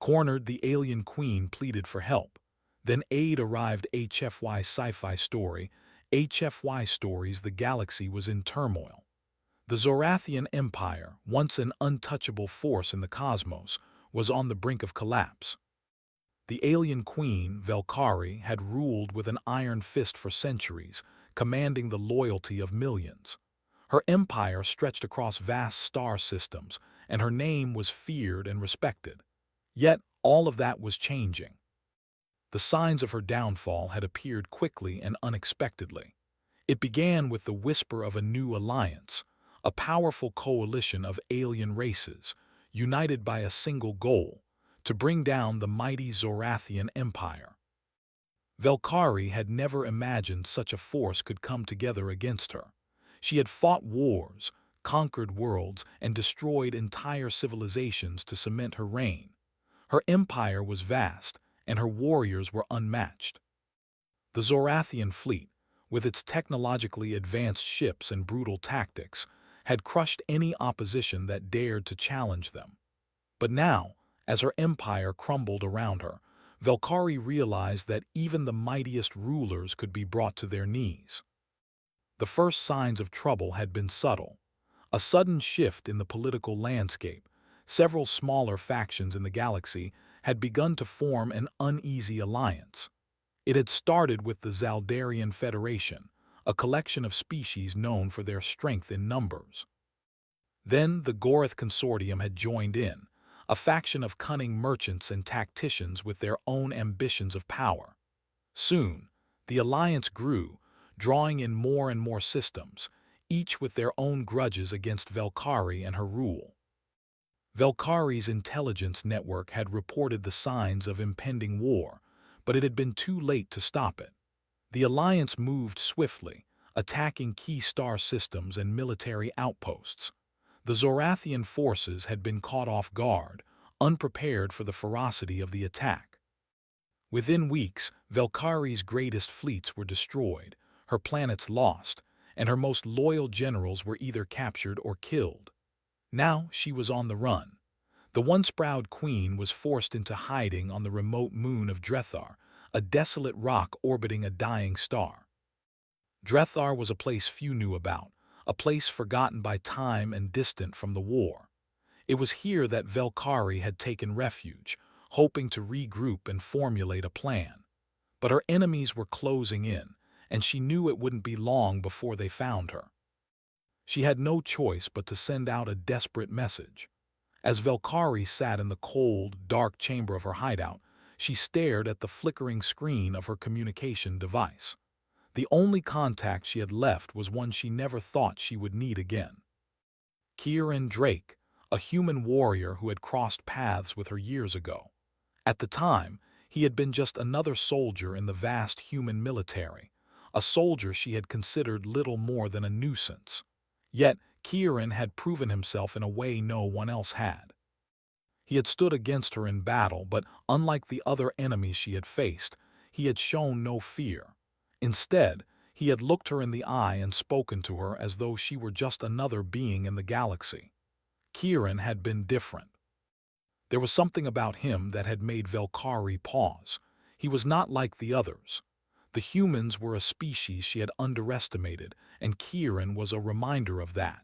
Cornered, the alien queen pleaded for help. Then aid arrived. HFY Sci-Fi Story. HFY Stories. The galaxy was in turmoil. The Zorathian Empire, once an untouchable force in the cosmos, was on the brink of collapse. The alien queen, Velkari, had ruled with an iron fist for centuries, commanding the loyalty of millions. Her empire stretched across vast star systems, and her name was feared and respected. Yet, all of that was changing. The signs of her downfall had appeared quickly and unexpectedly. It began with the whisper of a new alliance, a powerful coalition of alien races, united by a single goal: to bring down the mighty Zorathian Empire. Velkari had never imagined such a force could come together against her. She had fought wars, conquered worlds, and destroyed entire civilizations to cement her reign. Her empire was vast, and her warriors were unmatched. The Zorathian fleet, with its technologically advanced ships and brutal tactics, had crushed any opposition that dared to challenge them. But now, as her empire crumbled around her, Velkari realized that even the mightiest rulers could be brought to their knees. The first signs of trouble had been subtle. A sudden shift in the political landscape. Several smaller factions in the galaxy had begun to form an uneasy alliance. It had started with the Zaldarian Federation, a collection of species known for their strength in numbers. Then the Gorath Consortium had joined in, a faction of cunning merchants and tacticians with their own ambitions of power. Soon, the alliance grew, drawing in more and more systems, each with their own grudges against Velkari and her rule. Velkari's intelligence network had reported the signs of impending war, but it had been too late to stop it. The alliance moved swiftly, attacking key star systems and military outposts. The Zorathian forces had been caught off guard, unprepared for the ferocity of the attack. Within weeks, Velkari's greatest fleets were destroyed, her planets lost, and her most loyal generals were either captured or killed. Now she was on the run. The once proud queen was forced into hiding on the remote moon of Drethar, a desolate rock orbiting a dying star. Drethar was a place few knew about, a place forgotten by time and distant from the war. It was here that Velkari had taken refuge, hoping to regroup and formulate a plan. But her enemies were closing in, and she knew it wouldn't be long before they found her. She had no choice but to send out a desperate message. As Velkari sat in the cold, dark chamber of her hideout, she stared at the flickering screen of her communication device. The only contact she had left was one she never thought she would need again. Kieran Drake, a human warrior who had crossed paths with her years ago. At the time, he had been just another soldier in the vast human military, a soldier she had considered little more than a nuisance. Yet, Kieran had proven himself in a way no one else had. He had stood against her in battle, but unlike the other enemies she had faced, he had shown no fear. Instead, he had looked her in the eye and spoken to her as though she were just another being in the galaxy. Kieran had been different. There was something about him that had made Velkari pause. He was not like the others. The humans were a species she had underestimated, and Kieran was a reminder of that.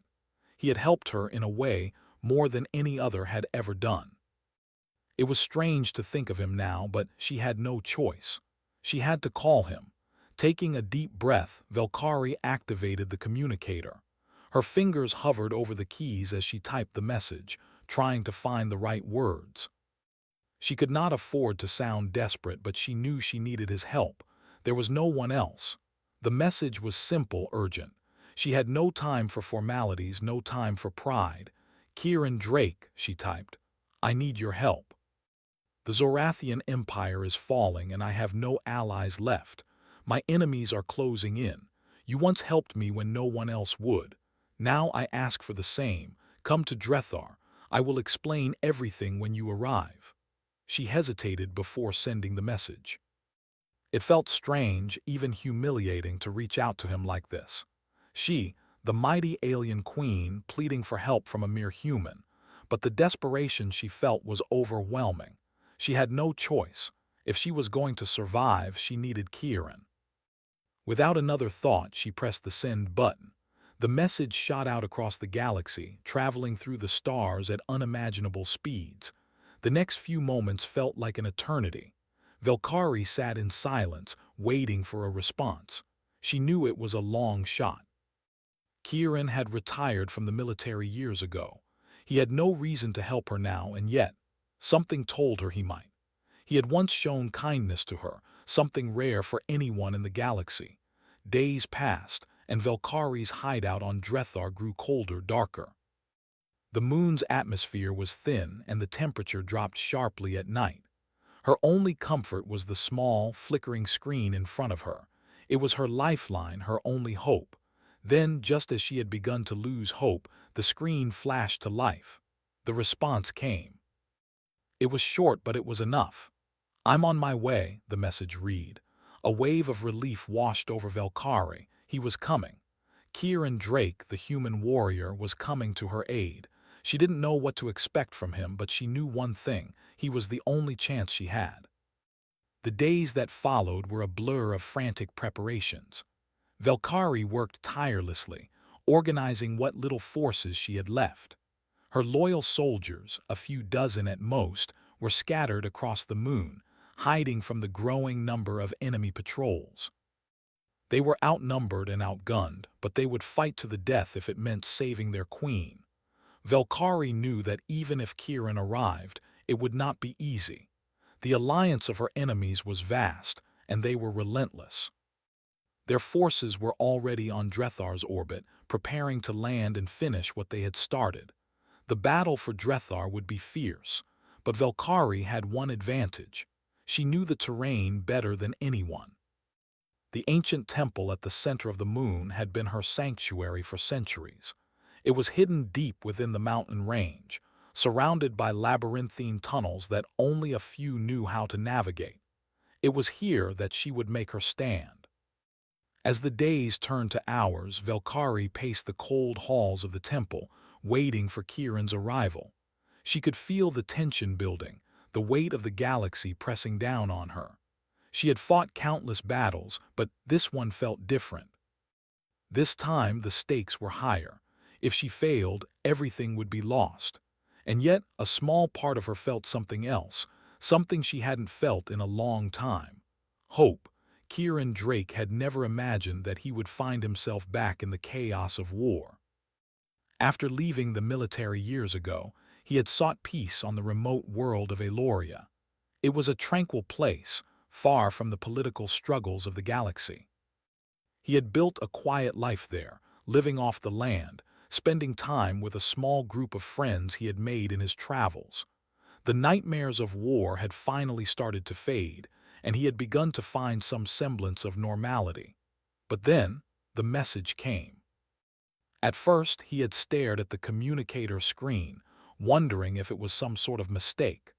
He had helped her in a way more than any other had ever done. It was strange to think of him now, but she had no choice. She had to call him. Taking a deep breath, Velkari activated the communicator. Her fingers hovered over the keys as she typed the message, trying to find the right words. She could not afford to sound desperate, but she knew she needed his help. There was no one else. The message was simple, urgent. She had no time for formalities, no time for pride. Kieran Drake, she typed, I need your help. The Zorathian Empire is falling and I have no allies left. My enemies are closing in. You once helped me when no one else would. Now I ask for the same. Come to Drethar. I will explain everything when you arrive. She hesitated before sending the message. It felt strange, even humiliating, to reach out to him like this. She, the mighty alien queen, pleading for help from a mere human. But the desperation she felt was overwhelming. She had no choice. If she was going to survive, she needed Kieran. Without another thought, she pressed the send button. The message shot out across the galaxy, traveling through the stars at unimaginable speeds. The next few moments felt like an eternity. Velkari sat in silence, waiting for a response. She knew it was a long shot. Kieran had retired from the military years ago. He had no reason to help her now, and yet, something told her he might. He had once shown kindness to her, something rare for anyone in the galaxy. Days passed, and Velkari's hideout on Drethar grew colder, darker. The moon's atmosphere was thin, and the temperature dropped sharply at night. Her only comfort was the small, flickering screen in front of her. It was her lifeline, her only hope. Then, just as she had begun to lose hope, the screen flashed to life. The response came. It was short, but it was enough. "I'm on my way," the message read. A wave of relief washed over Velkari. He was coming. Kieran Drake, the human warrior, was coming to her aid. She didn't know what to expect from him, but she knew one thing: he was the only chance she had. The days that followed were a blur of frantic preparations. Velkari worked tirelessly, organizing what little forces she had left. Her loyal soldiers, a few dozen at most, were scattered across the moon, hiding from the growing number of enemy patrols. They were outnumbered and outgunned, but they would fight to the death if it meant saving their queen. Velkari knew that even if Kieran arrived, it would not be easy. The alliance of her enemies was vast, and they were relentless. Their forces were already on Drethar's orbit, preparing to land and finish what they had started. The battle for Drethar would be fierce, but Velkari had one advantage. She knew the terrain better than anyone. The ancient temple at the center of the moon had been her sanctuary for centuries. It was hidden deep within the mountain range, surrounded by labyrinthine tunnels that only a few knew how to navigate. It was here that she would make her stand. As the days turned to hours, Velkari paced the cold halls of the temple, waiting for Kieran's arrival. She could feel the tension building, the weight of the galaxy pressing down on her. She had fought countless battles, but this one felt different. This time the stakes were higher. If she failed, everything would be lost. And yet, a small part of her felt something else, something she hadn't felt in a long time. Hope. Kieran Drake had never imagined that he would find himself back in the chaos of war. After leaving the military years ago, he had sought peace on the remote world of Eloria. It was a tranquil place, far from the political struggles of the galaxy. He had built a quiet life there, living off the land, spending time with a small group of friends he had made in his travels. The nightmares of war had finally started to fade, and he had begun to find some semblance of normality. But then, the message came. At first, he had stared at the communicator screen, wondering if it was some sort of mistake.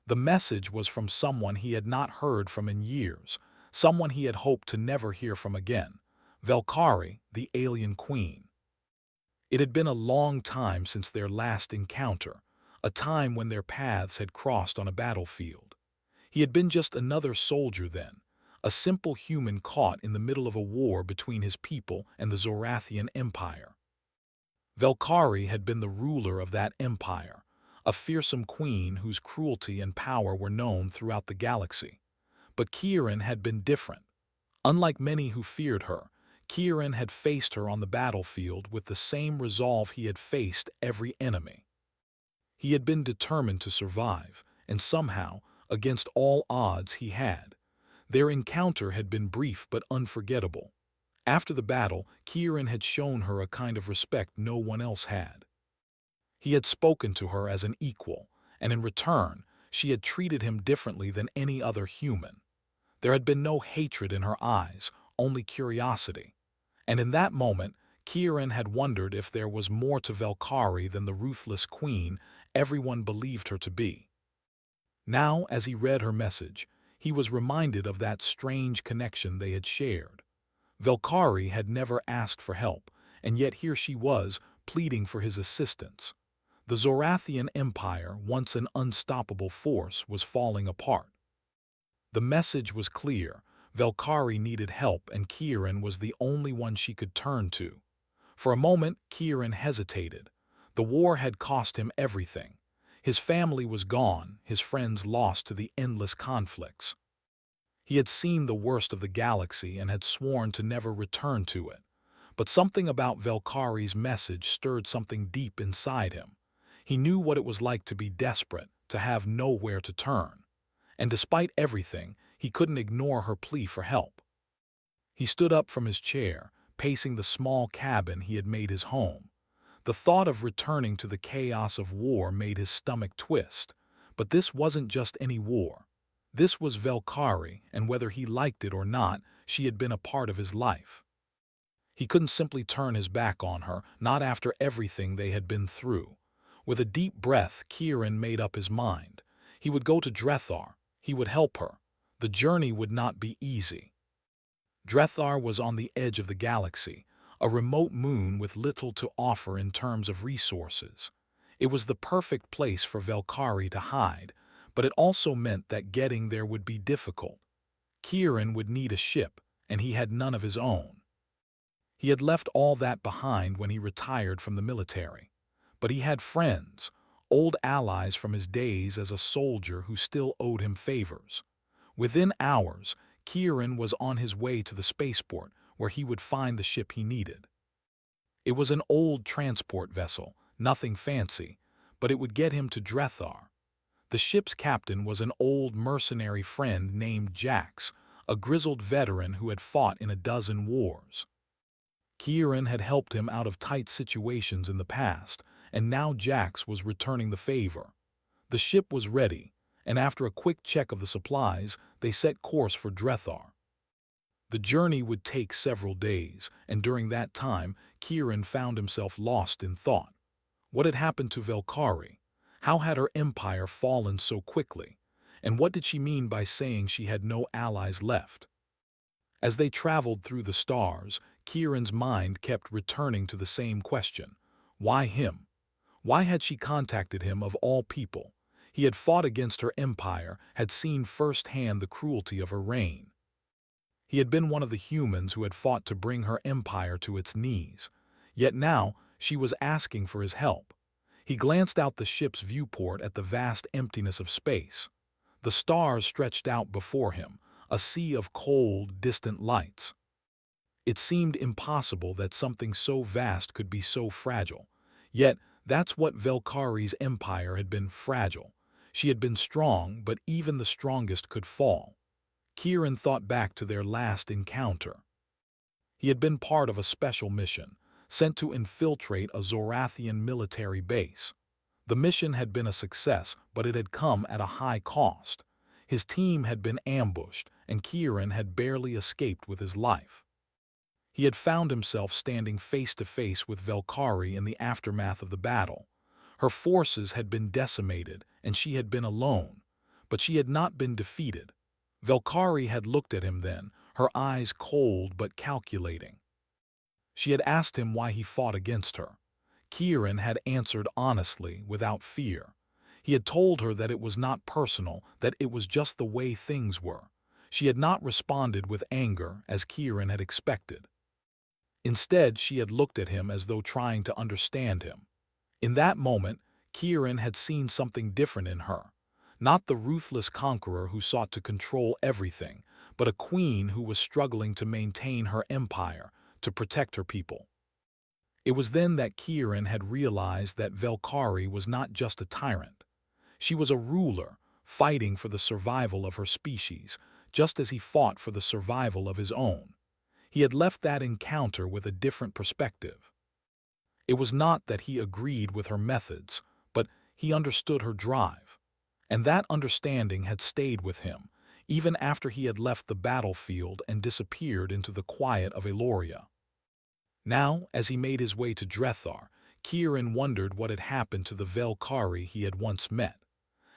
The message was from someone he had not heard from in years, someone he had hoped to never hear from again: Velkari, the alien queen. It had been a long time since their last encounter, a time when their paths had crossed on a battlefield. He had been just another soldier then, a simple human caught in the middle of a war between his people and the Zorathian Empire. Velkari had been the ruler of that empire, a fearsome queen whose cruelty and power were known throughout the galaxy. But Kieran had been different. Unlike many who feared her, Kieran had faced her on the battlefield with the same resolve he had faced every enemy. He had been determined to survive, and somehow, against all odds, he had. Their encounter had been brief but unforgettable. After the battle, Kieran had shown her a kind of respect no one else had. He had spoken to her as an equal, and in return, she had treated him differently than any other human. There had been no hatred in her eyes, only curiosity. And in that moment, Kieran had wondered if there was more to Velkari than the ruthless queen everyone believed her to be. Now, as he read her message, he was reminded of that strange connection they had shared. Velkari had never asked for help, and yet here she was, pleading for his assistance. The Zorathian Empire, once an unstoppable force, was falling apart. The message was clear. Velkari needed help, and Kieran was the only one she could turn to. For a moment, Kieran hesitated. The war had cost him everything. His family was gone, his friends lost to the endless conflicts. He had seen the worst of the galaxy and had sworn to never return to it. But something about Velkari's message stirred something deep inside him. He knew what it was like to be desperate, to have nowhere to turn. And despite everything, he couldn't ignore her plea for help. He stood up from his chair, pacing the small cabin he had made his home. The thought of returning to the chaos of war made his stomach twist. But this wasn't just any war. This was Velkari, and whether he liked it or not, she had been a part of his life. He couldn't simply turn his back on her, not after everything they had been through. With a deep breath, Kieran made up his mind. He would go to Drethar. He would help her. The journey would not be easy. Drethar was on the edge of the galaxy, a remote moon with little to offer in terms of resources. It was the perfect place for Velkari to hide, but it also meant that getting there would be difficult. Kieran would need a ship, and he had none of his own. He had left all that behind when he retired from the military. But he had friends, old allies from his days as a soldier who still owed him favors. Within hours, Kieran was on his way to the spaceport where he would find the ship he needed. It was an old transport vessel, nothing fancy, but it would get him to Drethar. The ship's captain was an old mercenary friend named Jax, a grizzled veteran who had fought in a dozen wars. Kieran had helped him out of tight situations in the past, and now Jax was returning the favor. The ship was ready, and after a quick check of the supplies, they set course for Drethar. The journey would take several days, and during that time, Kieran found himself lost in thought. What had happened to Velkari? How had her empire fallen so quickly? And what did she mean by saying she had no allies left? As they traveled through the stars, Kieran's mind kept returning to the same question. Why him? Why had she contacted him of all people? He had fought against her empire, had seen firsthand the cruelty of her reign. He had been one of the humans who had fought to bring her empire to its knees. Yet now, she was asking for his help. He glanced out the ship's viewport at the vast emptiness of space. The stars stretched out before him, a sea of cold, distant lights. It seemed impossible that something so vast could be so fragile. Yet, that's what Velkari's empire had been, fragile. She had been strong, but even the strongest could fall. Kieran thought back to their last encounter. He had been part of a special mission, sent to infiltrate a Zorathian military base. The mission had been a success, but it had come at a high cost. His team had been ambushed, and Kieran had barely escaped with his life. He had found himself standing face to face with Velkari in the aftermath of the battle. Her forces had been decimated, and she had been alone. But she had not been defeated. Velkari had looked at him then, her eyes cold but calculating. She had asked him why he fought against her. Kieran had answered honestly, without fear. He had told her that it was not personal, that it was just the way things were. She had not responded with anger, as Kieran had expected. Instead, she had looked at him as though trying to understand him. In that moment, Kieran had seen something different in her. Not the ruthless conqueror who sought to control everything, but a queen who was struggling to maintain her empire, to protect her people. It was then that Kieran had realized that Velkari was not just a tyrant. She was a ruler, fighting for the survival of her species, just as he fought for the survival of his own. He had left that encounter with a different perspective. It was not that he agreed with her methods, but he understood her drive. And that understanding had stayed with him, even after he had left the battlefield and disappeared into the quiet of Eloria. Now, as he made his way to Drethar, Kieran wondered what had happened to the Velkari he had once met.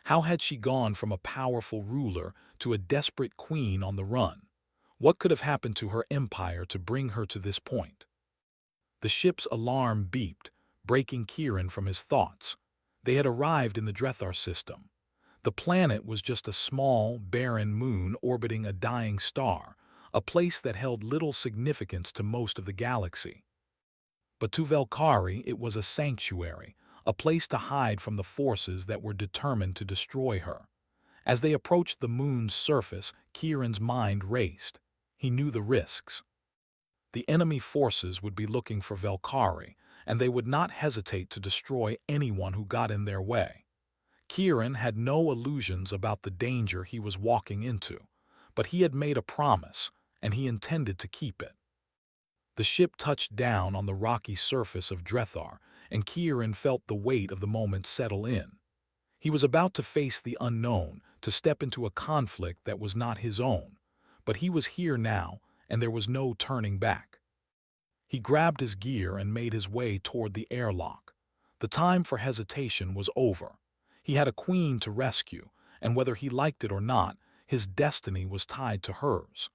How had she gone from a powerful ruler to a desperate queen on the run? What could have happened to her empire to bring her to this point? The ship's alarm beeped, breaking Kieran from his thoughts. They had arrived in the Drethar system. The planet was just a small, barren moon orbiting a dying star, a place that held little significance to most of the galaxy. But to Velkari it was a sanctuary, a place to hide from the forces that were determined to destroy her. As they approached the moon's surface, Kieran's mind raced. He knew the risks. The enemy forces would be looking for Velkari, and they would not hesitate to destroy anyone who got in their way. Kieran had no illusions about the danger he was walking into, but he had made a promise, and he intended to keep it. The ship touched down on the rocky surface of Drethar, and Kieran felt the weight of the moment settle in. He was about to face the unknown, to step into a conflict that was not his own, but he was here now, and there was no turning back. He grabbed his gear and made his way toward the airlock. The time for hesitation was over. He had a queen to rescue, and whether he liked it or not, his destiny was tied to hers.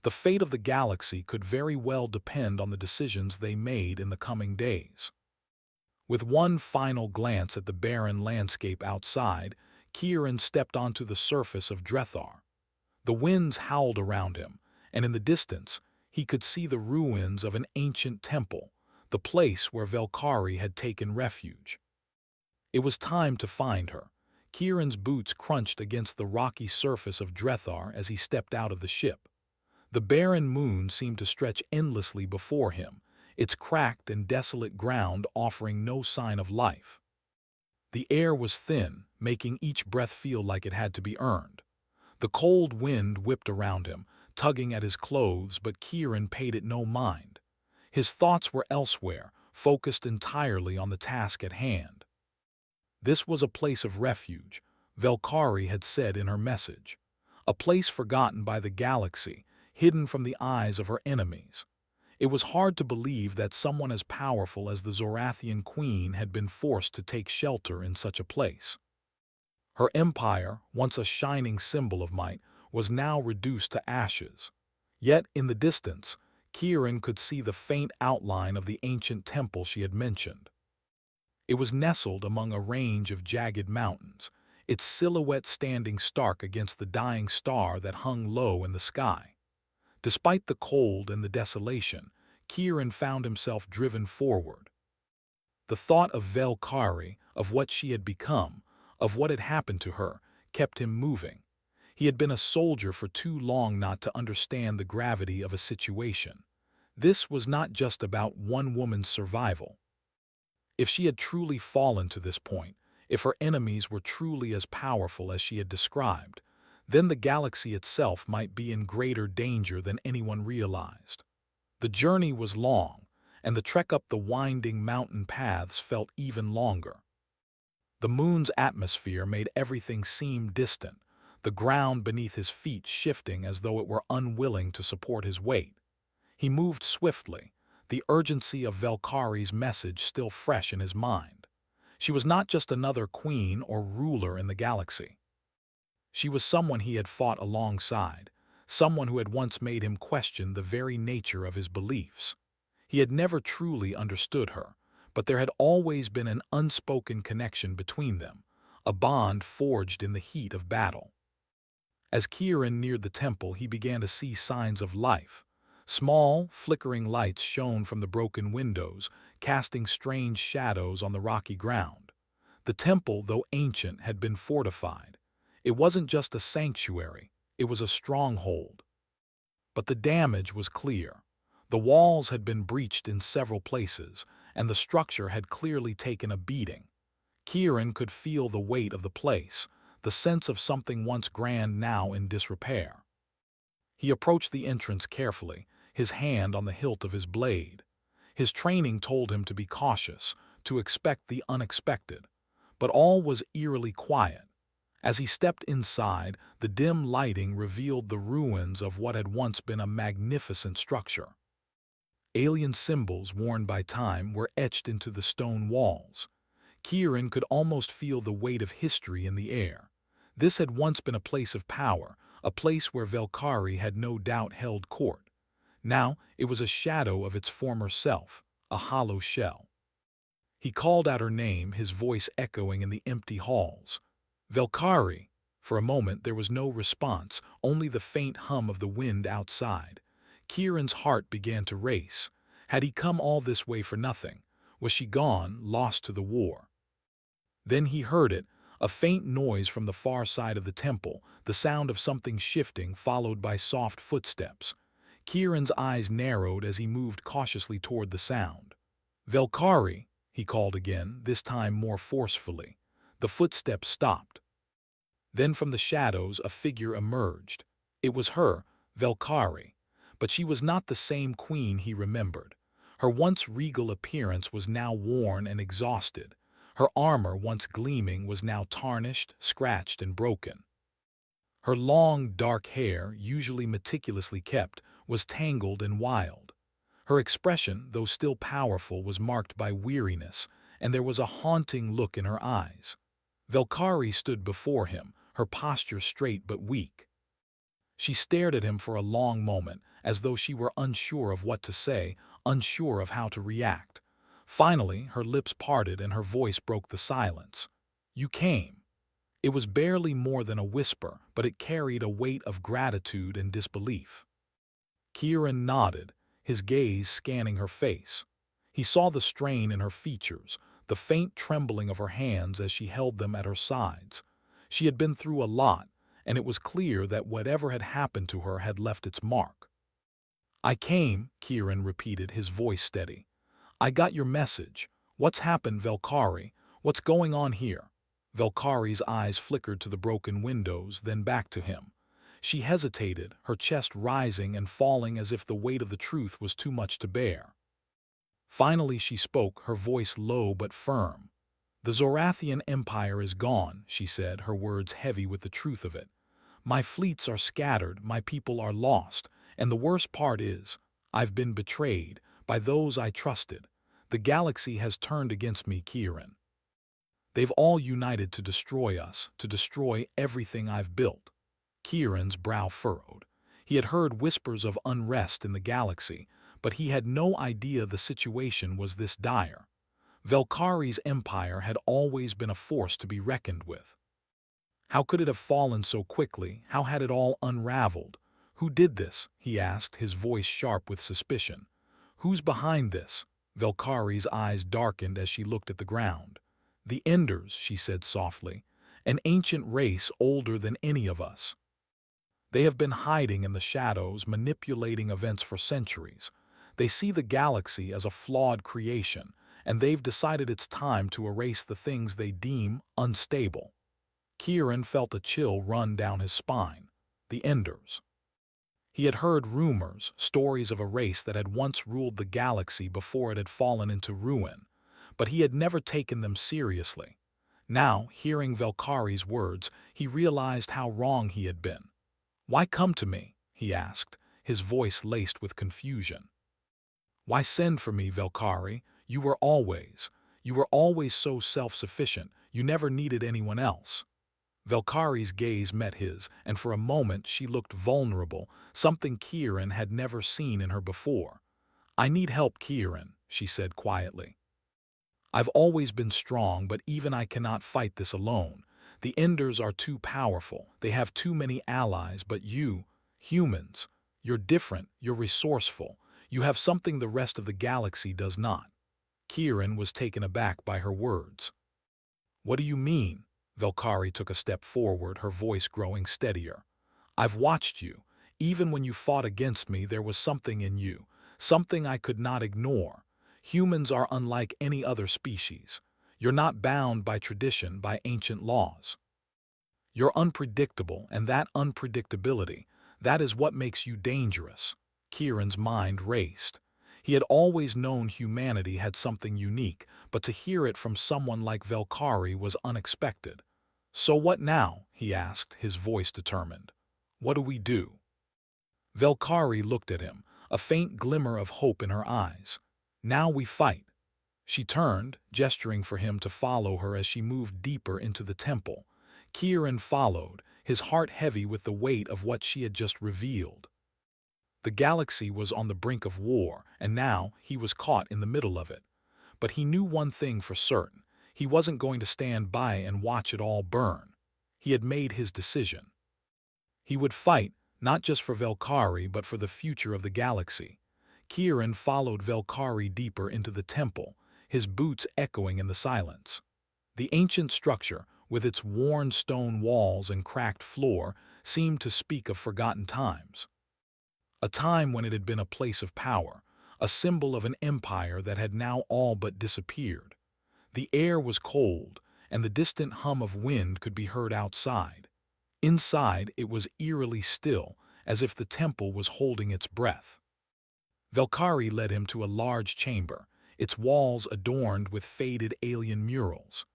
The fate of the galaxy could very well depend on the decisions they made in the coming days. With one final glance at the barren landscape outside, Kieran stepped onto the surface of Drethar. The winds howled around him, and in the distance, he could see the ruins of an ancient temple, the place where Velkari had taken refuge. It was time to find her. Kieran's boots crunched against the rocky surface of Drethar as he stepped out of the ship. The barren moon seemed to stretch endlessly before him, its cracked and desolate ground offering no sign of life. The air was thin, making each breath feel like it had to be earned. The cold wind whipped around him, tugging at his clothes, but Kieran paid it no mind. His thoughts were elsewhere, focused entirely on the task at hand. This was a place of refuge, Velkari had said in her message. A place forgotten by the galaxy, hidden from the eyes of her enemies. It was hard to believe that someone as powerful as the Zorathian queen had been forced to take shelter in such a place. Her empire, once a shining symbol of might, was now reduced to ashes. Yet, in the distance, Kieran could see the faint outline of the ancient temple she had mentioned. It was nestled among a range of jagged mountains, its silhouette standing stark against the dying star that hung low in the sky. Despite the cold and the desolation, Kieran found himself driven forward. The thought of Velkari, of what she had become, of what had happened to her, kept him moving. He had been a soldier for too long not to understand the gravity of a situation. This was not just about one woman's survival. If she had truly fallen to this point, if her enemies were truly as powerful as she had described, then the galaxy itself might be in greater danger than anyone realized. The journey was long, and the trek up the winding mountain paths felt even longer. The moon's atmosphere made everything seem distant, the ground beneath his feet shifting as though it were unwilling to support his weight. He moved swiftly, the urgency of Velkari's message still fresh in his mind. She was not just another queen or ruler in the galaxy. She was someone he had fought alongside, someone who had once made him question the very nature of his beliefs. He had never truly understood her, but there had always been an unspoken connection between them, a bond forged in the heat of battle. As Kieran neared the temple, he began to see signs of life. Small, flickering lights shone from the broken windows, casting strange shadows on the rocky ground. The temple, though ancient, had been fortified. It wasn't just a sanctuary, it was a stronghold. But the damage was clear. The walls had been breached in several places, and the structure had clearly taken a beating. Kieran could feel the weight of the place, the sense of something once grand now in disrepair. He approached the entrance carefully, his hand on the hilt of his blade. His training told him to be cautious, to expect the unexpected. But all was eerily quiet. As he stepped inside, the dim lighting revealed the ruins of what had once been a magnificent structure. Alien symbols worn by time were etched into the stone walls. Kieran could almost feel the weight of history in the air. This had once been a place of power, a place where Velkari had no doubt held court. Now it was a shadow of its former self, a hollow shell. He called out her name, his voice echoing in the empty halls. Velkari! For a moment there was no response, only the faint hum of the wind outside. Kieran's heart began to race. Had he come all this way for nothing? Was she gone, lost to the war? Then he heard it, a faint noise from the far side of the temple, the sound of something shifting followed by soft footsteps. Kieran's eyes narrowed as he moved cautiously toward the sound. Velkari, he called again, this time more forcefully. The footsteps stopped. Then from the shadows a figure emerged. It was her, Velkari, but she was not the same queen he remembered. Her once regal appearance was now worn and exhausted. Her armor, once gleaming, was now tarnished, scratched, and broken. Her long, dark hair, usually meticulously kept, was tangled and wild. Her expression, though still powerful, was marked by weariness, and there was a haunting look in her eyes. Velkari stood before him, her posture straight but weak. She stared at him for a long moment, as though she were unsure of what to say, unsure of how to react. Finally, her lips parted and her voice broke the silence. "You came." It was barely more than a whisper, but it carried a weight of gratitude and disbelief. Kieran nodded, his gaze scanning her face. He saw the strain in her features, the faint trembling of her hands as she held them at her sides. She had been through a lot, and it was clear that whatever had happened to her had left its mark. "I came," Kieran repeated, his voice steady. "I got your message. What's happened, Velkari? What's going on here?" Velkari's eyes flickered to the broken windows, then back to him. She hesitated, her chest rising and falling as if the weight of the truth was too much to bear. Finally she spoke, her voice low but firm. "The Zorathian Empire is gone," she said, her words heavy with the truth of it. "My fleets are scattered, my people are lost, and the worst part is, I've been betrayed by those I trusted. The galaxy has turned against me, Kieran. They've all united to destroy us, to destroy everything I've built." Kieran's brow furrowed. He had heard whispers of unrest in the galaxy, but he had no idea the situation was this dire. Velkari's empire had always been a force to be reckoned with. How could it have fallen so quickly? How had it all unraveled? "Who did this?" he asked, his voice sharp with suspicion. "Who's behind this?" Velkari's eyes darkened as she looked at the ground. "The Enders," she said softly, "an ancient race older than any of us. They have been hiding in the shadows, manipulating events for centuries. They see the galaxy as a flawed creation, and they've decided it's time to erase the things they deem unstable." Kieran felt a chill run down his spine. The Enders. He had heard rumors, stories of a race that had once ruled the galaxy before it had fallen into ruin, but he had never taken them seriously. Now, hearing Velkari's words, he realized how wrong he had been. "Why come to me?" he asked, his voice laced with confusion. "Why send for me, Velkari? You were always so self-sufficient, you never needed anyone else." Velkari's gaze met his, and for a moment she looked vulnerable, something Kieran had never seen in her before. "I need help, Kieran," she said quietly. "I've always been strong, but even I cannot fight this alone. The Enders are too powerful, they have too many allies, but you, humans, you're different, you're resourceful, you have something the rest of the galaxy does not." Kieran was taken aback by her words. "What do you mean?" Velkari took a step forward, her voice growing steadier. "I've watched you. Even when you fought against me, there was something in you, something I could not ignore. Humans are unlike any other species. You're not bound by tradition, by ancient laws. You're unpredictable, and that unpredictability, that is what makes you dangerous." Kieran's mind raced. He had always known humanity had something unique, but to hear it from someone like Velkari was unexpected. "So what now?" he asked, his voice determined. "What do we do?" Velkari looked at him, a faint glimmer of hope in her eyes. "Now we fight." She turned, gesturing for him to follow her as she moved deeper into the temple. Kieran followed, his heart heavy with the weight of what she had just revealed. The galaxy was on the brink of war, and now he was caught in the middle of it. But he knew one thing for certain. He wasn't going to stand by and watch it all burn. He had made his decision. He would fight, not just for Velkari but for the future of the galaxy. Kieran followed Velkari deeper into the temple, his boots echoing in the silence. The ancient structure, with its worn stone walls and cracked floor, seemed to speak of forgotten times. A time when it had been a place of power, a symbol of an empire that had now all but disappeared. The air was cold, and the distant hum of wind could be heard outside. Inside, it was eerily still, as if the temple was holding its breath. Velkari led him to a large chamber, its walls adorned with faded alien murals.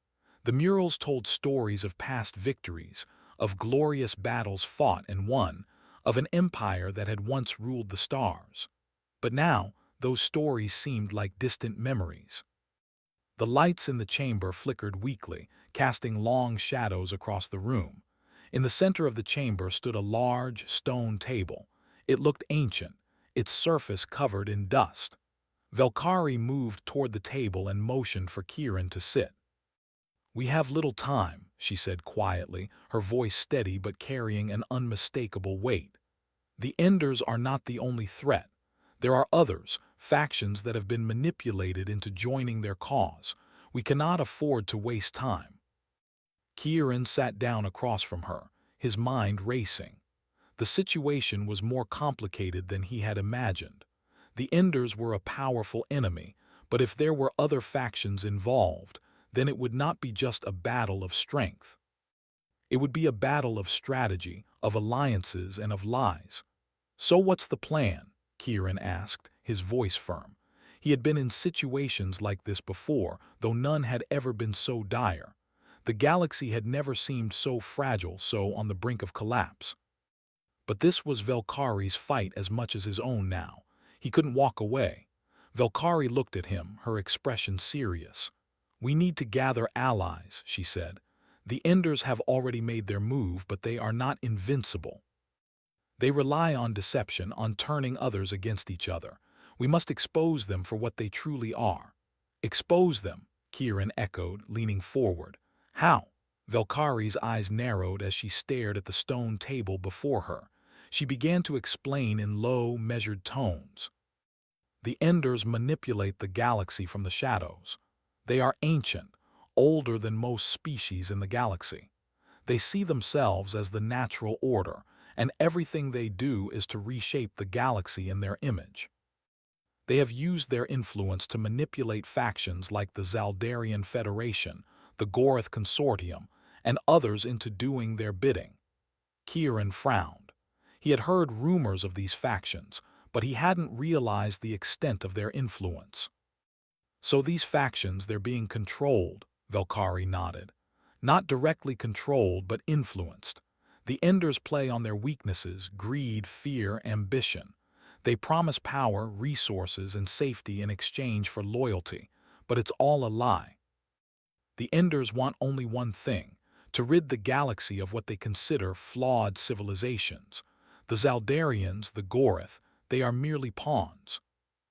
The murals told stories of past victories, of glorious battles fought and won, of an empire that had once ruled the stars. But now, those stories seemed like distant memories. The lights in the chamber flickered weakly, casting long shadows across the room. In the center of the chamber stood a large, stone table. It looked ancient, its surface covered in dust. Velkari moved toward the table and motioned for Kieran to sit. "We have little time," she said quietly, her voice steady but carrying an unmistakable weight. "The Enders are not the only threat. There are others, factions that have been manipulated into joining their cause. We cannot afford to waste time." Kieran sat down across from her, his mind racing. The situation was more complicated than he had imagined. The Enders were a powerful enemy, but if there were other factions involved, then it would not be just a battle of strength. It would be a battle of strategy, of alliances, and of lies. "So what's the plan?" Kieran asked, his voice firm. He had been in situations like this before, though none had ever been so dire. The galaxy had never seemed so fragile, so on the brink of collapse. But this was Velkari's fight as much as his own now. He couldn't walk away. Velkari looked at him, her expression serious. "We need to gather allies," she said. "The Enders have already made their move, but they are not invincible. They rely on deception, on turning others against each other. We must expose them for what they truly are." "Expose them," Kieran echoed, leaning forward. "How?" Velkari's eyes narrowed as she stared at the stone table before her. She began to explain in low, measured tones. "The Enders manipulate the galaxy from the shadows. They are ancient, older than most species in the galaxy. They see themselves as the natural order, and everything they do is to reshape the galaxy in their image. They have used their influence to manipulate factions like the Zaldarian Federation, the Gorath Consortium, and others into doing their bidding." Kieran frowned. He had heard rumors of these factions, but he hadn't realized the extent of their influence. "So these factions, they're being controlled," Velkari nodded. "Not directly controlled, but influenced. The Enders play on their weaknesses, greed, fear, ambition. They promise power, resources, and safety in exchange for loyalty, but it's all a lie. The Enders want only one thing, to rid the galaxy of what they consider flawed civilizations. The Zaldarians, the Gorath, they are merely pawns."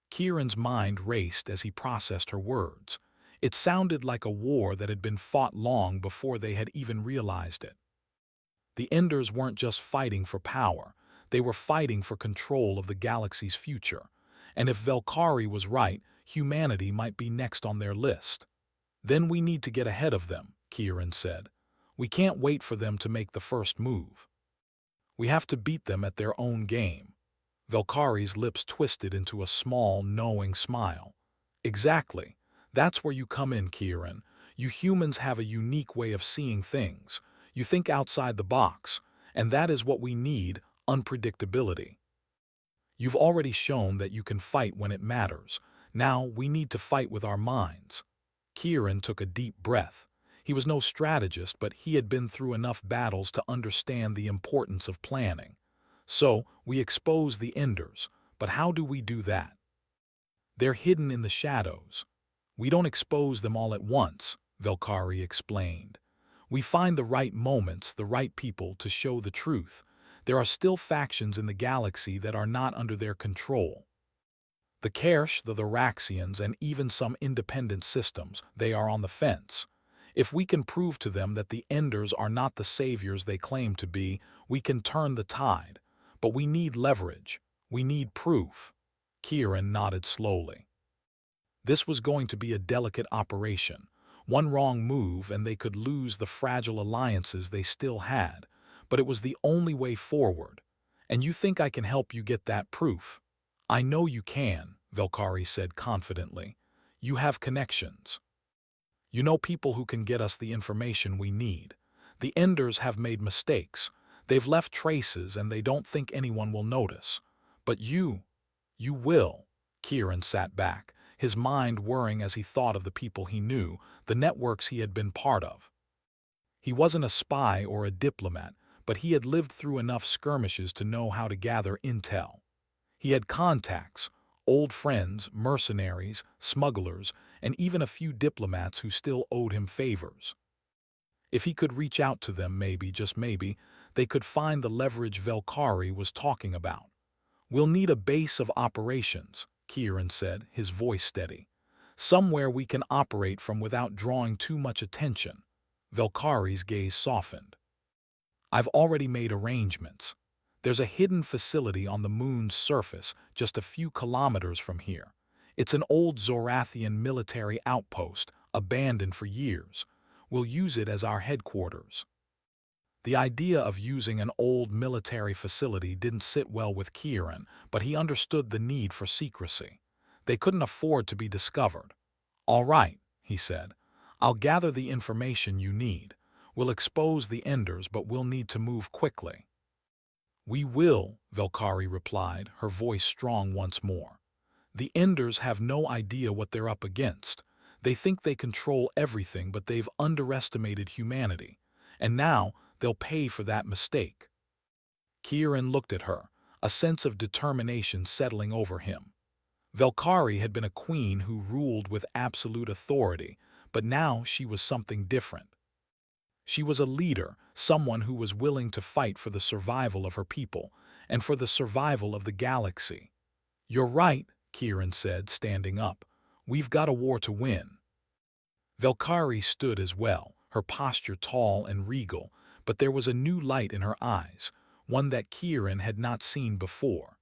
Kieran's mind raced as he processed her words. It sounded like a war that had been fought long before they had even realized it. The Enders weren't just fighting for power, they were fighting for control of the galaxy's future. And if Velkari was right, humanity might be next on their list. "Then we need to get ahead of them," Kieran said. "We can't wait for them to make the first move. We have to beat them at their own game." Velkari's lips twisted into a small, knowing smile. "Exactly. That's where you come in, Kieran. You humans have a unique way of seeing things. You think outside the box, and that is what we need, unpredictability. You've already shown that you can fight when it matters. Now we need to fight with our minds." Kieran took a deep breath. He was no strategist, but he had been through enough battles to understand the importance of planning. "So, we expose the Enders, but how do we do that?" "They're hidden in the shadows. We don't expose them all at once," Velkari explained. "We find the right moments, the right people to show the truth. There are still factions in the galaxy that are not under their control. The Kersh, the Raxians, and even some independent systems, they are on the fence. If we can prove to them that the Enders are not the saviors they claim to be, we can turn the tide. But we need leverage. We need proof. Kieran nodded slowly. This was going to be a delicate operation. One wrong move and they could lose the fragile alliances they still had. But it was the only way forward. And you think I can help you get that proof? I know you can, Velkari said confidently. You have connections. You know people who can get us the information we need. The Enders have made mistakes. They've left traces and they don't think anyone will notice. But you will. Kieran sat back, his mind whirring as he thought of the people he knew, the networks he had been part of. He wasn't a spy or a diplomat, but he had lived through enough skirmishes to know how to gather intel. He had contacts, old friends, mercenaries, smugglers, and even a few diplomats who still owed him favors. If he could reach out to them, maybe, just maybe, they could find the leverage Velkari was talking about. We'll need a base of operations, Kieran said, his voice steady. Somewhere we can operate from without drawing too much attention. Velkari's gaze softened. I've already made arrangements. There's a hidden facility on the moon's surface just a few kilometers from here. It's an old Zorathian military outpost, abandoned for years. We'll use it as our headquarters. The idea of using an old military facility didn't sit well with Kieran, but he understood the need for secrecy. They couldn't afford to be discovered. All right, he said. I'll gather the information you need. We'll expose the Enders, but we'll need to move quickly. We will, Velkari replied, her voice strong once more. The Enders have no idea what they're up against. They think they control everything, but they've underestimated humanity. And now, they'll pay for that mistake. Kieran looked at her, a sense of determination settling over him. Velkari had been a queen who ruled with absolute authority, but now she was something different. She was a leader, someone who was willing to fight for the survival of her people, and for the survival of the galaxy. You're right, Kieran said, standing up. We've got a war to win. Velkari stood as well, her posture tall and regal, but there was a new light in her eyes, one that Kieran had not seen before.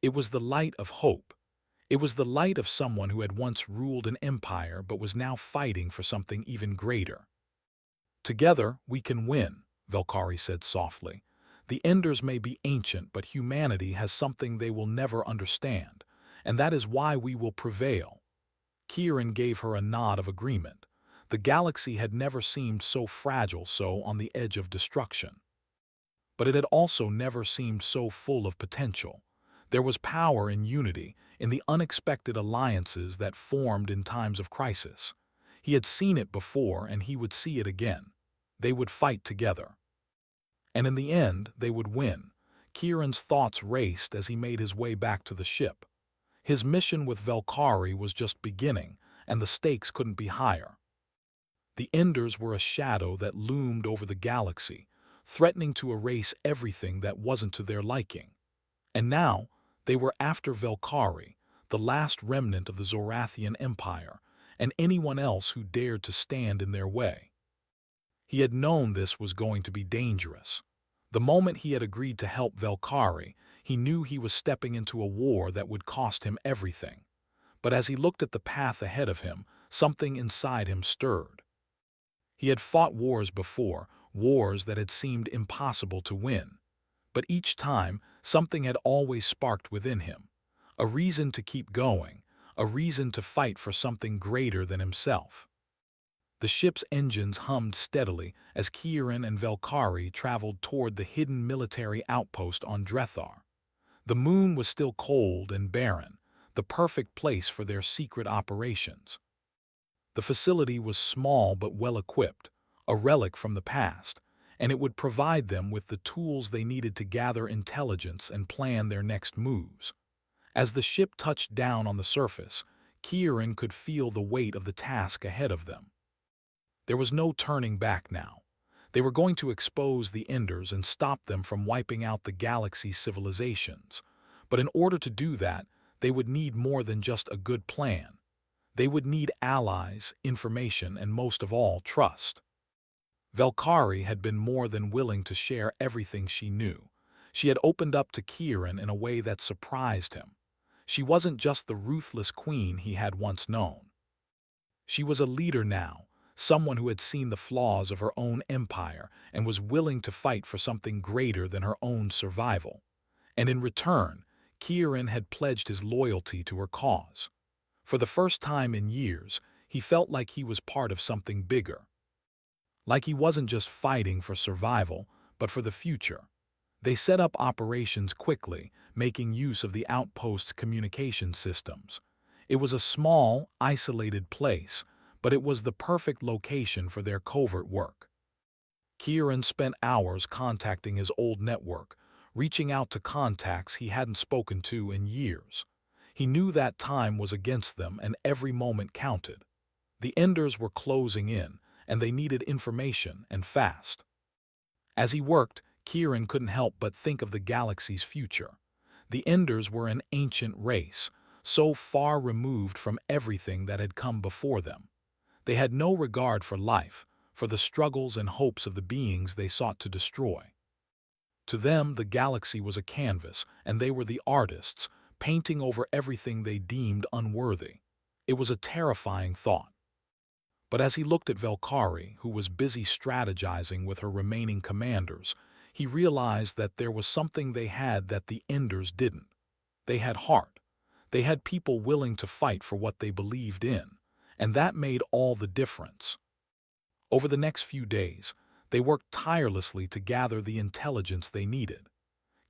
It was the light of hope. It was the light of someone who had once ruled an empire but was now fighting for something even greater. Together, we can win, Velkari said softly. The Enders may be ancient, but humanity has something they will never understand, and that is why we will prevail. Kieran gave her a nod of agreement. The galaxy had never seemed so fragile, so on the edge of destruction. But it had also never seemed so full of potential. There was power in unity, in the unexpected alliances that formed in times of crisis. He had seen it before, and he would see it again. They would fight together. And in the end, they would win. Kieran's thoughts raced as he made his way back to the ship. His mission with Velkari was just beginning, and the stakes couldn't be higher. The Enders were a shadow that loomed over the galaxy, threatening to erase everything that wasn't to their liking. And now, they were after Velkari, the last remnant of the Zorathian Empire, and anyone else who dared to stand in their way. He had known this was going to be dangerous. The moment he had agreed to help Velkari, he knew he was stepping into a war that would cost him everything. But as he looked at the path ahead of him, something inside him stirred. He had fought wars before, wars that had seemed impossible to win. But each time, something had always sparked within him. A reason to keep going, a reason to fight for something greater than himself. The ship's engines hummed steadily as Kieran and Velkari traveled toward the hidden military outpost on Drethar. The moon was still cold and barren, the perfect place for their secret operations. The facility was small but well-equipped, a relic from the past, and it would provide them with the tools they needed to gather intelligence and plan their next moves. As the ship touched down on the surface, Kieran could feel the weight of the task ahead of them. There was no turning back now. They were going to expose the Enders and stop them from wiping out the galaxy's civilizations. But in order to do that, They would need more than just a good plan. They would need allies, information, and most of all, trust. Velkari had been more than willing to share everything she knew. She had opened up to Kieran in a way that surprised him. She wasn't just the ruthless queen he had once known. She was a leader now, someone who had seen the flaws of her own empire and was willing to fight for something greater than her own survival. And in return, Kieran had pledged his loyalty to her cause. For the first time in years, he felt like he was part of something bigger. Like he wasn't just fighting for survival, but for the future. They set up operations quickly, making use of the outpost's communication systems. It was a small, isolated place, but it was the perfect location for their covert work. Kieran spent hours contacting his old network, reaching out to contacts he hadn't spoken to in years. He knew that time was against them and every moment counted. The Enders were closing in, and they needed information, and fast. As he worked, Kieran couldn't help but think of the galaxy's future. The Enders were an ancient race, so far removed from everything that had come before them. They had no regard for life, for the struggles and hopes of the beings they sought to destroy. To them, the galaxy was a canvas, and they were the artists, painting over everything they deemed unworthy. It was a terrifying thought. But as he looked at Velkari, who was busy strategizing with her remaining commanders, he realized that there was something they had that the Enders didn't. They had heart. They had people willing to fight for what they believed in, and that made all the difference. Over the next few days, they worked tirelessly to gather the intelligence they needed.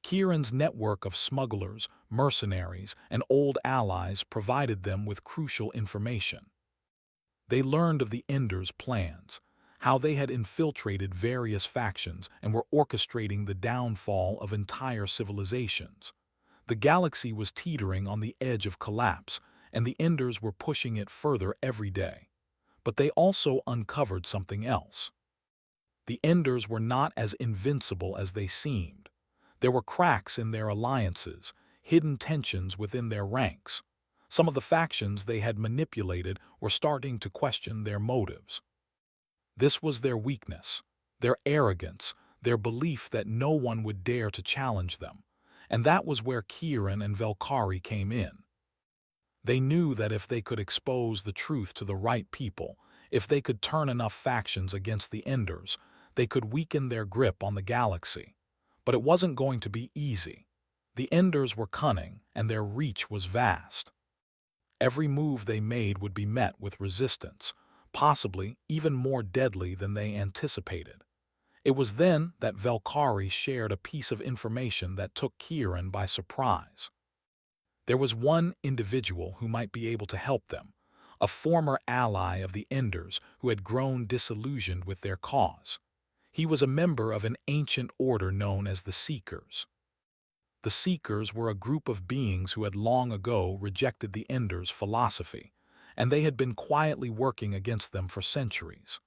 Kieran's network of smugglers, mercenaries, and old allies provided them with crucial information. They learned of the Enders' plans, how they had infiltrated various factions and were orchestrating the downfall of entire civilizations. The galaxy was teetering on the edge of collapse, and the Enders were pushing it further every day. But they also uncovered something else. The Enders were not as invincible as they seemed. There were cracks in their alliances, hidden tensions within their ranks. Some of the factions they had manipulated were starting to question their motives. This was their weakness, their arrogance, their belief that no one would dare to challenge them. And that was where Kieran and Velkari came in. They knew that if they could expose the truth to the right people, if they could turn enough factions against the Enders, they could weaken their grip on the galaxy. But it wasn't going to be easy. The Enders were cunning, and their reach was vast. Every move they made would be met with resistance, possibly even more deadly than they anticipated. It was then that Velkari shared a piece of information that took Kieran by surprise. There was one individual who might be able to help them, a former ally of the Enders who had grown disillusioned with their cause. He was a member of an ancient order known as the Seekers. The Seekers were a group of beings who had long ago rejected the Enders' philosophy, and they had been quietly working against them for centuries.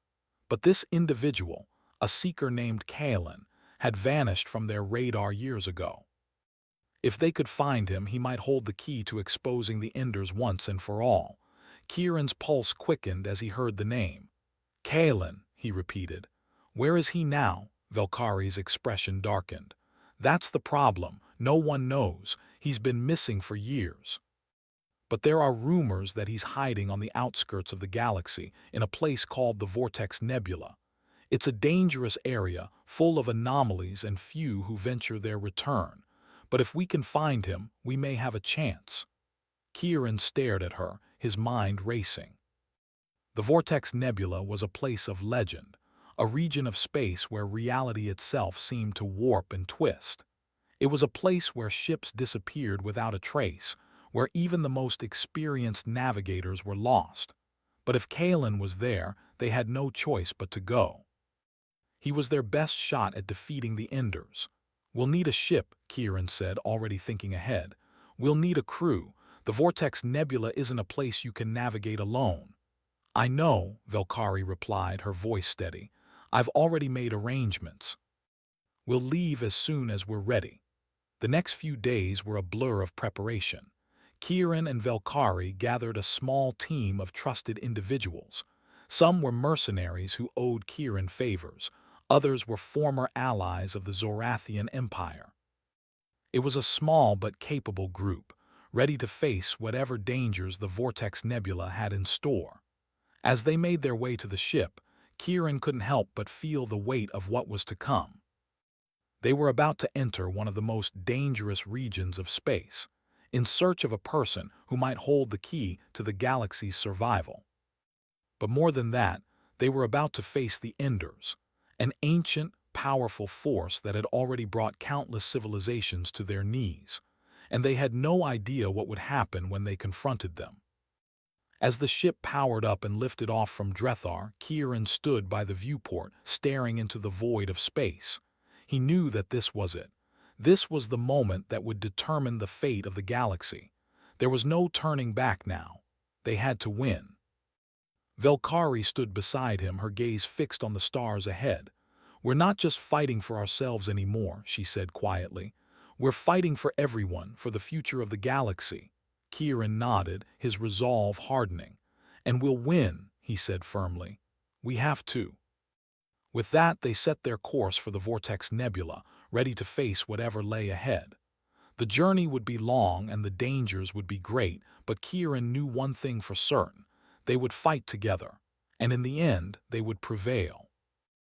But this individual, a Seeker named Kalen, had vanished from their radar years ago. If they could find him, he might hold the key to exposing the Enders once and for all. Kieran's pulse quickened as he heard the name. Kalen, he repeated. Where is he now? Velkari's expression darkened. That's the problem. No one knows. He's been missing for years. But there are rumors that he's hiding on the outskirts of the galaxy, in a place called the Vortex Nebula. It's a dangerous area, full of anomalies and few who venture their return. But if we can find him, we may have a chance. Kieran stared at her, his mind racing. The Vortex Nebula was a place of legend, a region of space where reality itself seemed to warp and twist. It was a place where ships disappeared without a trace, where even the most experienced navigators were lost. But if Kalen was there, they had no choice but to go. He was their best shot at defeating the Enders. We'll need a ship, Kieran said, already thinking ahead. We'll need a crew. The Vortex Nebula isn't a place you can navigate alone. I know, Velkari replied, her voice steady. I've already made arrangements. We'll leave as soon as we're ready. The next few days were a blur of preparation. Kieran and Velkari gathered a small team of trusted individuals. Some were mercenaries who owed Kieran favors. Others were former allies of the Zorathian Empire. It was a small but capable group, ready to face whatever dangers the Vortex Nebula had in store. As they made their way to the ship, Kieran couldn't help but feel the weight of what was to come. They were about to enter one of the most dangerous regions of space, in search of a person who might hold the key to the galaxy's survival. But more than that, they were about to face the Enders, an ancient, powerful force that had already brought countless civilizations to their knees, and they had no idea what would happen when they confronted them. As the ship powered up and lifted off from Drethar, Kieran stood by the viewport, staring into the void of space. He knew that this was it. This was the moment that would determine the fate of the galaxy. There was no turning back now. They had to win. Velkari stood beside him, her gaze fixed on the stars ahead. "We're not just fighting for ourselves anymore," she said quietly. "We're fighting for everyone, for the future of the galaxy." Kieran nodded, his resolve hardening. "And we'll win," he said firmly. "We have to." With that, they set their course for the Vortex Nebula, ready to face whatever lay ahead. The journey would be long and the dangers would be great, but Kieran knew one thing for certain. They would fight together, and in the end, they would prevail.